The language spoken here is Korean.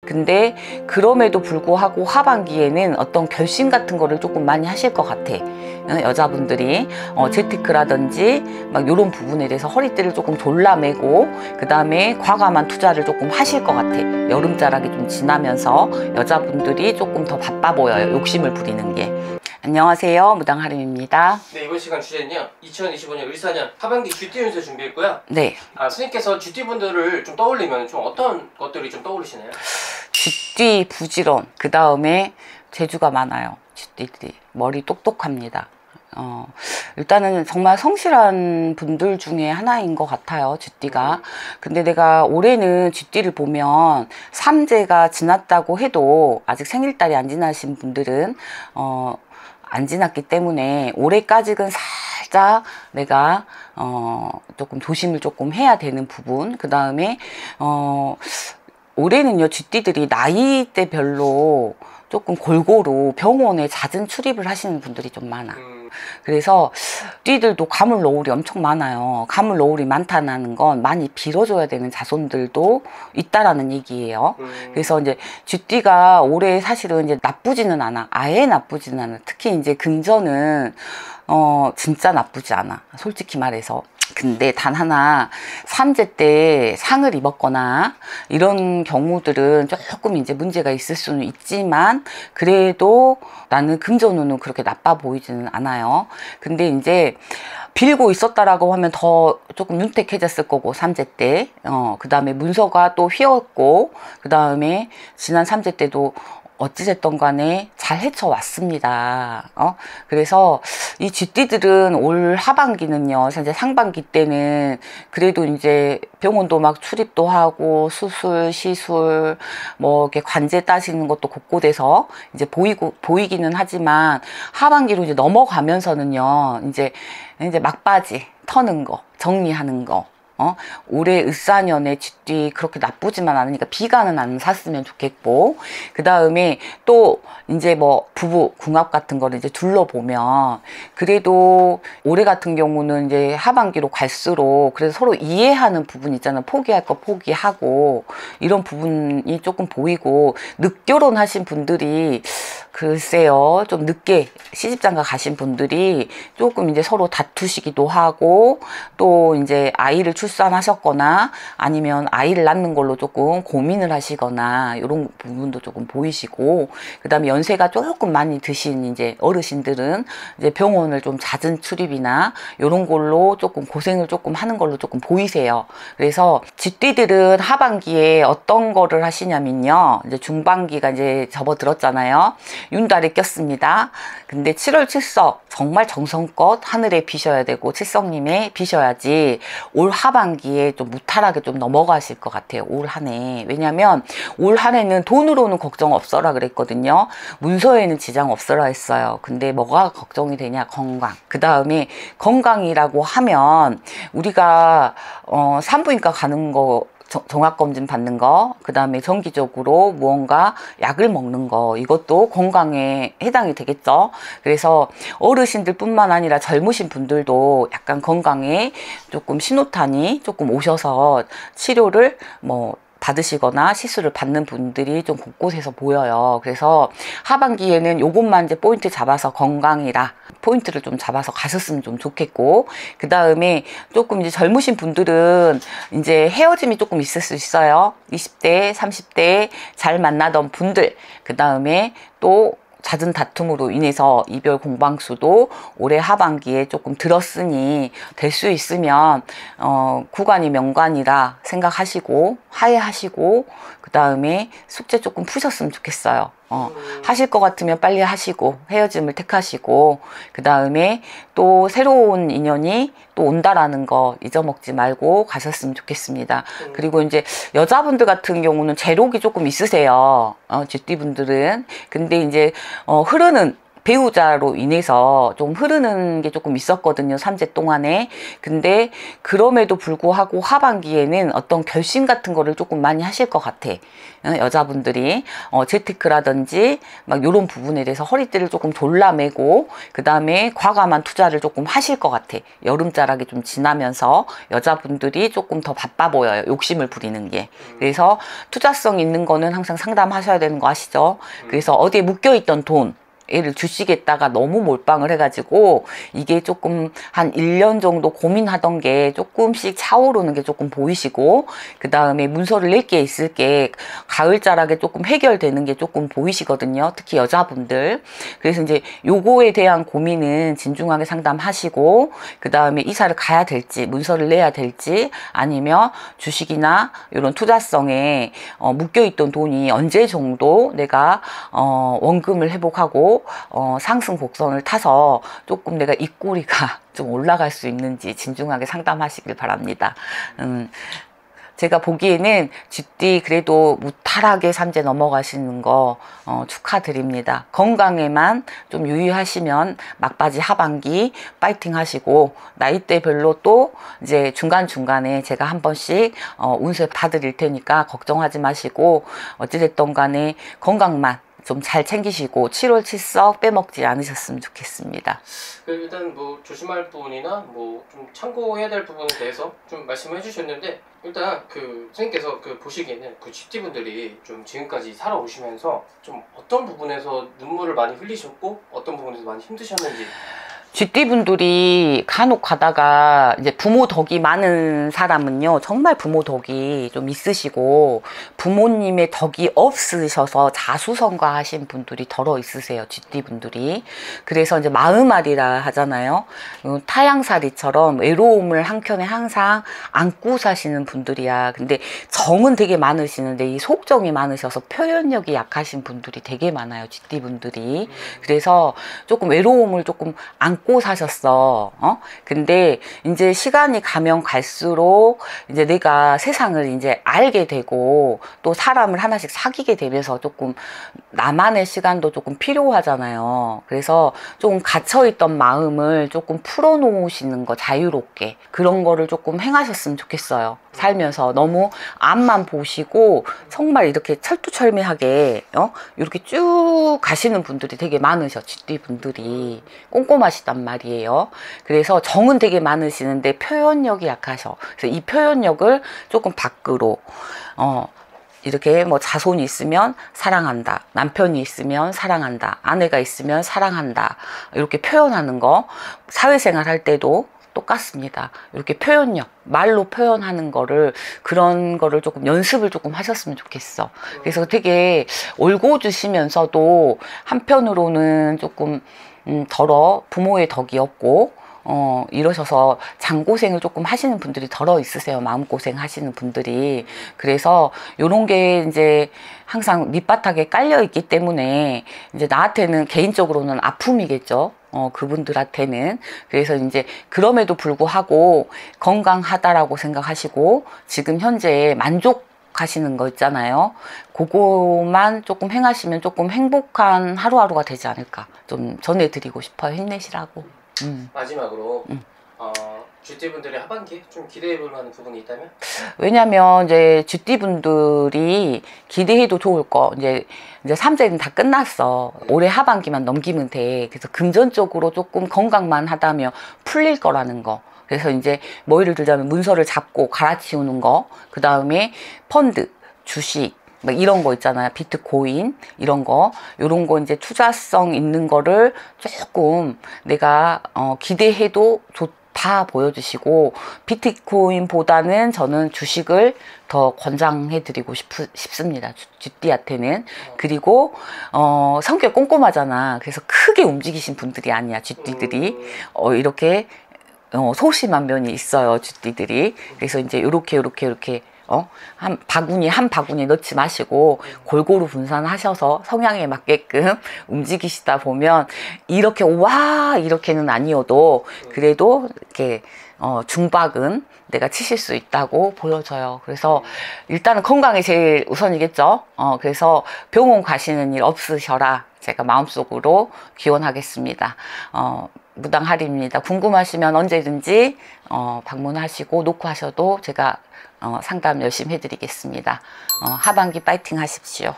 근데 그럼에도 불구하고 하반기에는 어떤 결심 같은 거를 조금 많이 하실 것 같아. 여자분들이 재테크라든지 막 이런 부분에 대해서 허리띠를 조금 졸라매고 그 다음에 과감한 투자를 조금 하실 것 같아. 여름자락이 좀 지나면서 여자분들이 조금 더 바빠 보여요. 욕심을 부리는 게. 안녕하세요, 무당하림입니다. 네, 이번 시간 주제는요 2025년 을사년 하반기 GT 운세 준비했고요. 네. 스님께서 GT 분들을 좀 떠올리면 좀 어떤 것들이 좀 떠오르시나요? 쥐띠 부지런, 그 다음에 재주가 많아요. 쥐띠들이 머리 똑똑합니다. 일단은 정말 성실한 분들 중에 하나인 것 같아요, 쥐띠가. 근데 내가 올해는 쥐띠를 보면 삼재가 지났다고 해도 아직 생일달이 안 지나신 분들은 안 지났기 때문에 올해까지는 살짝 내가 조금 조심을 조금 해야 되는 부분. 그 다음에 올해는요 쥐띠들이 나이대별로 조금 골고루 병원에 잦은 출입을 하시는 분들이 좀 많아. 그래서 쥐들도 가물노을이 엄청 많아요. 가물노을이 많다는 건 많이 빌어줘야 되는 자손들도 있다라는 얘기예요. 그래서 이제 쥐띠가 올해 사실은 이제 나쁘지는 않아. 아예 나쁘지는 않아. 특히 이제 금전은 진짜 나쁘지 않아. 솔직히 말해서. 근데 단 하나 삼재 때 상을 입었거나 이런 경우들은 조금 이제 문제가 있을 수는 있지만 그래도 나는 금전운은 그렇게 나빠 보이지는 않아요. 근데 이제 빌고 있었다라고 하면 더 조금 윤택해졌을 거고 삼재 때 그 다음에 문서가 또 휘었고 그 다음에 지난 삼재 때도 어찌됐든 간에 잘 헤쳐왔습니다. 그래서 이 쥐띠들은 올 하반기는요, 이제 상반기 때는 그래도 이제 병원도 막 출입도 하고 수술, 시술, 뭐 이렇게 관제 따시는 것도 곳곳에서 이제 보이기는 하지만 하반기로 이제 넘어가면서는요, 이제 막바지 터는 거, 정리하는 거. 올해 을사년에 쥐띠 그렇게 나쁘지만 않으니까 비관은 안 샀으면 좋겠고 그 다음에 또 이제 뭐 부부 궁합 같은 거를 이제 둘러보면 그래도 올해 같은 경우는 이제 하반기로 갈수록 그래서 서로 이해하는 부분 있잖아요. 포기할 거 포기하고 이런 부분이 조금 보이고 늦결혼 하신 분들이 글쎄요 좀 늦게 시집장가 가신 분들이 조금 이제 서로 다투시기도 하고 또 이제 아이를 출산하셨거나 아니면 아이를 낳는 걸로 조금 고민을 하시거나 이런 부분도 조금 보이시고 그 다음에 연세가 조금 많이 드신 이제 어르신들은 이제 병원을 좀 잦은 출입이나 이런 걸로 조금 고생을 조금 하는 걸로 조금 보이세요. 그래서 쥐띠들은 하반기에 어떤 거를 하시냐면요, 이제 중반기가 이제 접어들었잖아요. 윤달이 꼈습니다. 근데 7월 칠석 정말 정성껏 하늘에 비셔야 되고 칠성님에 비셔야지 올 하반기에 좀 무탈하게 좀 넘어가실 것 같아요. 올 한 해. 왜냐면 올 한 해는 돈으로는 걱정 없어라 그랬거든요. 문서에는 지장 없어라 했어요. 근데 뭐가 걱정이 되냐? 건강. 그 다음에 건강이라고 하면 우리가 산부인과 가는 거 종합검진 받는 거, 그 다음에 정기적으로 무언가 약을 먹는 거, 이것도 건강에 해당이 되겠죠. 그래서 어르신들 뿐만 아니라 젊으신 분들도 약간 건강에 조금 신호탄이 조금 오셔서 치료를 받으시거나 시술을 받는 분들이 좀 곳곳에서 보여요. 그래서 하반기에는 요것만 이제 포인트 잡아서 건강이라 포인트를 좀 잡아서 가셨으면 좀 좋겠고 그 다음에 조금 이제 젊으신 분들은 이제 헤어짐이 조금 있을 수 있어요. 20대, 30대 잘 만나던 분들 그 다음에 또 잦은 다툼으로 인해서 이별 공방수도 올해 하반기에 조금 들었으니 될 수 있으면 구간이 명관이라 생각하시고 화해하시고 그 다음에 숙제 조금 푸셨으면 좋겠어요. 하실 것 같으면 빨리 하시고 헤어짐을 택하시고 그 다음에 또 새로운 인연이 또 온다라는 거 잊어먹지 말고 가셨으면 좋겠습니다. 그리고 이제 여자분들 같은 경우는 재록이 조금 있으세요. 쥐띠분들은. 근데 이제 흐르는 배우자로 인해서 좀 흐르는 게 조금 있었거든요. 3재 동안에. 근데 그럼에도 불구하고 하반기에는 어떤 결심 같은 거를 조금 많이 하실 것 같아. 여자분들이 재테크라든지 막 이런 부분에 대해서 허리띠를 조금 졸라매고 그 다음에 과감한 투자를 조금 하실 것 같아. 여름자락이 좀 지나면서 여자분들이 조금 더 바빠 보여요. 욕심을 부리는 게. 그래서 투자성 있는 거는 항상 상담하셔야 되는 거 아시죠? 그래서 어디에 묶여있던 돈 얘를 주식에다가 너무 몰빵을 해가지고 이게 조금 한 1년 정도 고민하던 게 조금씩 차오르는 게 조금 보이시고 그 다음에 문서를 낼 게 있을 게 가을자락에 조금 해결되는 게 조금 보이시거든요. 특히 여자분들. 그래서 이제 요거에 대한 고민은 진중하게 상담하시고 그 다음에 이사를 가야 될지 문서를 내야 될지 아니면 주식이나 이런 투자성에 묶여있던 돈이 언제 정도 내가 원금을 회복하고 상승 곡선을 타서 조금 내가 입꼬리가 좀 올라갈 수 있는지 진중하게 상담하시길 바랍니다. 제가 보기에는 쥐띠 그래도 무탈하게 3재 넘어가시는 거 축하드립니다. 건강에만 좀 유의하시면 막바지 하반기 파이팅 하시고 나이대별로 또 이제 중간중간에 제가 한 번씩 운세 봐드릴 테니까 걱정하지 마시고 어찌됐든 간에 건강만 좀 잘 챙기시고 7월 7석 빼먹지 않으셨으면 좋겠습니다. 일단 뭐 조심할 부분이나 뭐 좀 참고해야 될 부분에 대해서 좀 말씀해 주셨는데 일단 그 선생님께서 그 보시기에는 그 쥐띠 분들이 좀 지금까지 살아오시면서 좀 어떤 부분에서 눈물을 많이 흘리셨고 어떤 부분에서 많이 힘드셨는지. 쥐띠 분들이 간혹 가다가 이제 부모 덕이 많은 사람은요 정말 부모 덕이 좀 있으시고 부모님의 덕이 없으셔서 자수성가하신 분들이 덜어 있으세요. 쥐띠 분들이. 그래서 이제 마음앓이라 하잖아요. 타양살이처럼 외로움을 한켠에 항상 안고 사시는 분들이야. 근데 정은 되게 많으시는데 이 속정이 많으셔서 표현력이 약하신 분들이 되게 많아요. 쥐띠 분들이. 그래서 조금 외로움을 조금 안고 사셨어. 근데 이제 시간이 가면 갈수록 이제 내가 세상을 이제 알게 되고 또 사람을 하나씩 사귀게 되면서 조금 나만의 시간도 조금 필요하잖아요. 그래서 조금 갇혀있던 마음을 조금 풀어놓으시는 거 자유롭게 그런 거를 조금 행하셨으면 좋겠어요. 살면서 너무 앞만 보시고 정말 이렇게 철두철미하게 이렇게 쭉 가시는 분들이 되게 많으셔. 쥐띠 분들이 꼼꼼하시단 말이에요. 그래서 정은 되게 많으시는데 표현력이 약하셔. 그래서 이 표현력을 조금 밖으로 이렇게 뭐 자손이 있으면 사랑한다, 남편이 있으면 사랑한다, 아내가 있으면 사랑한다 이렇게 표현하는 거 사회생활 할 때도 똑같습니다. 이렇게 표현력, 말로 표현하는 거를 그런 거를 조금 연습을 조금 하셨으면 좋겠어. 그래서 되게 올고주시면서도 한편으로는 조금 덜어 부모의 덕이 없고 이러셔서 장고생을 조금 하시는 분들이 덜어 있으세요. 마음고생 하시는 분들이. 그래서 요런 게 이제 항상 밑바닥에 깔려 있기 때문에 이제 나한테는 개인적으로는 아픔이겠죠. 그분들한테는. 그래서 이제 그럼에도 불구하고 건강하다라고 생각하시고 지금 현재 만족하시는 거 있잖아요. 그거만 조금 행하시면 조금 행복한 하루하루가 되지 않을까. 좀 전해드리고 싶어요. 힘내시라고. 마지막으로 쥐띠분들이 하반기에 좀 기대해볼 만한 부분이 있다면? 왜냐면 이제 쥐띠분들이 기대해도 좋을 거 이제 3재는 다 끝났어. 올해 하반기만 넘기면 돼. 그래서 금전적으로 조금 건강만 하다면 풀릴 거라는 거. 그래서 이제 뭐 예를 들자면 문서를 잡고 갈아치우는 거, 그 다음에 펀드, 주식 막 이런 거 있잖아요. 비트코인 이런 거, 요런 거 이제 투자성 있는 거를 조금 내가 기대해도 좋다 보여주시고, 비트코인보다는 저는 주식을 더 권장해 드리고 싶습니다. 쥐띠한테는. 그리고 성격 꼼꼼하잖아. 그래서 크게 움직이신 분들이 아니야. 쥐띠들이 이렇게 소심한 면이 있어요. 쥐띠들이. 그래서 이제 요렇게 한 바구니 넣지 마시고 골고루 분산하셔서 성향에 맞게끔 움직이시다 보면 이렇게 이렇게는 아니어도 그래도 이렇게 중박은 내가 치실 수 있다고 보여져요. 그래서 일단은 건강이 제일 우선이겠죠. 그래서 병원 가시는 일 없으셔라. 제가 마음속으로 기원하겠습니다. 무당 할인입니다. 궁금하시면 언제든지 방문하시고 노크하셔도 제가 상담 열심히 해드리겠습니다. 하반기 파이팅 하십시오.